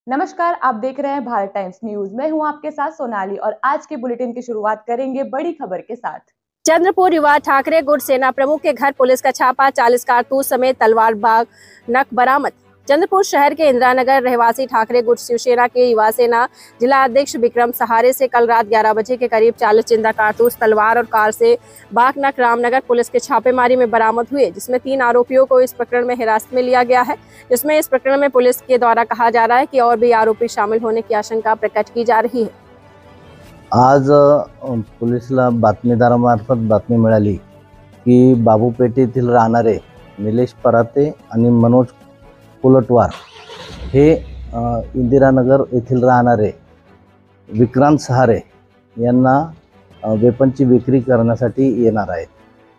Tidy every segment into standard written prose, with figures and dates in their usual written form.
नमस्कार, आप देख रहे हैं भारत टाइम्स न्यूज। मैं हूं आपके साथ सोनाली और आज के बुलेटिन की शुरुआत करेंगे बड़ी खबर के साथ। चंद्रपुर युवा ठाकरे गुट सेना प्रमुख के घर पुलिस का छापा, 40 कारतूस समेत तलवार बाग नक बरामद। चंद्रपुर शहर के इंदिरानगर रहवासी ठाकरे गुट शिवसेना के युवा सेना जिला अध्यक्ष विक्रम सहारे से कल रात 11 बजे के करीब 40 जिंदा कारतूस, तलवार और कार से बागनक रामनगर पुलिस के छापेमारी में बरामद हुए, जिसमें 3 आरोपियों को इस प्रकरण में हिरासत में लिया गया है। जिसमें इस प्रकरण में पुलिस के द्वारा कहा जा रहा है कि और भी आरोपी शामिल होने की आशंका प्रकट की जा रही है। आज पोलिसला बातमीदारामार्फत बातमी मिळाली की बाबूपेठ येथील राहणारे निलेश पराते आणि मनोज कुलटवार हे इंदिरानगर येथील राहणारे विक्रांत सहारे यांना वेपनची विक्री करण्यासाठी येणार आहेत।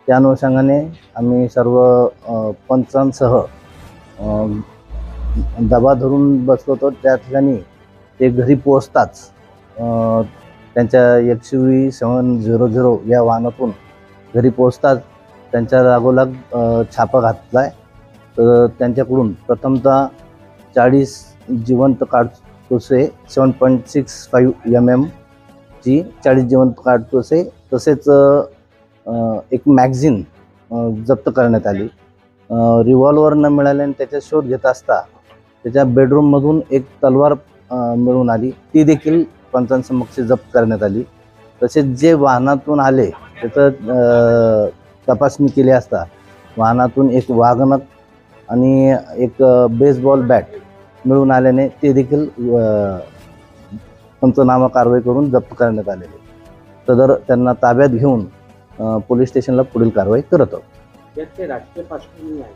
त्या अनुषंगाने आम्ही सर्व पंचांसह दबा धरून बसलो होतो। त्या ठिकाणी ते घरी पोहोचताच त्यांच्या XUV700 या वाहनातून घरी पोहोचताच त्यांच्या लागोलाग छापा घातलाय। तर त्यांच्याकडून प्रथमतः 40 जिवंत कारतुसे 7.65 mm ची 40 जिवंत कारतुसे तसेच एक मॅगझिन जप्त करण्यात आली। रिव्हॉल्वर न मिळाल्याने त्याचा शोध घेत असता त्याच्या बेडरूममधून एक तलवार मिळून आली, ती देखील पंचांसमक्ष जप्त करण्यात आली। तसेच जे वाहनातून आले त्याचं तपासणी केली असता वाहनातून एक वाघनख आणि एक बेसबॉल बॅट मिळून आल्याने ते देखील पंचनामा कारवाई करून जप्त करण्यात आलेले। सदर त्यांना ताब्यात घेऊन पोलीस स्टेशनला पुढील कारवाई करत आहोत। याचे राजकीय पार्श्वभूमी आहे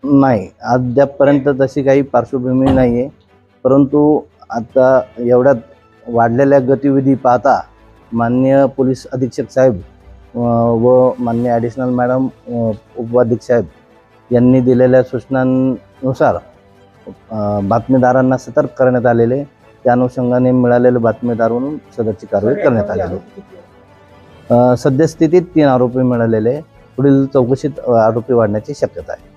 नाही, अद्यापपर्यंत तशी काही पार्श्वभूमी नाही आहे, परंतु आता एवढ्यात वाढलेल्या गतिविधी पाहता माननीय पोलीस अधीक्षक साहेब व माननीय ॲडिशनल मॅडम उपअधीक्षक साहेब यांनी दिलेल्या सूचनांनुसार बातमीदारांना सतर्क करण्यात आलेले। त्या अनुषंगाने मिळालेल्या बातमीदारावरून सदरची कारवाई करण्यात आलेली। सद्यस्थितीत 3 आरोपी मिळालेले, पुढील चौकशीत आरोपी वाढण्याची शक्यता आहे।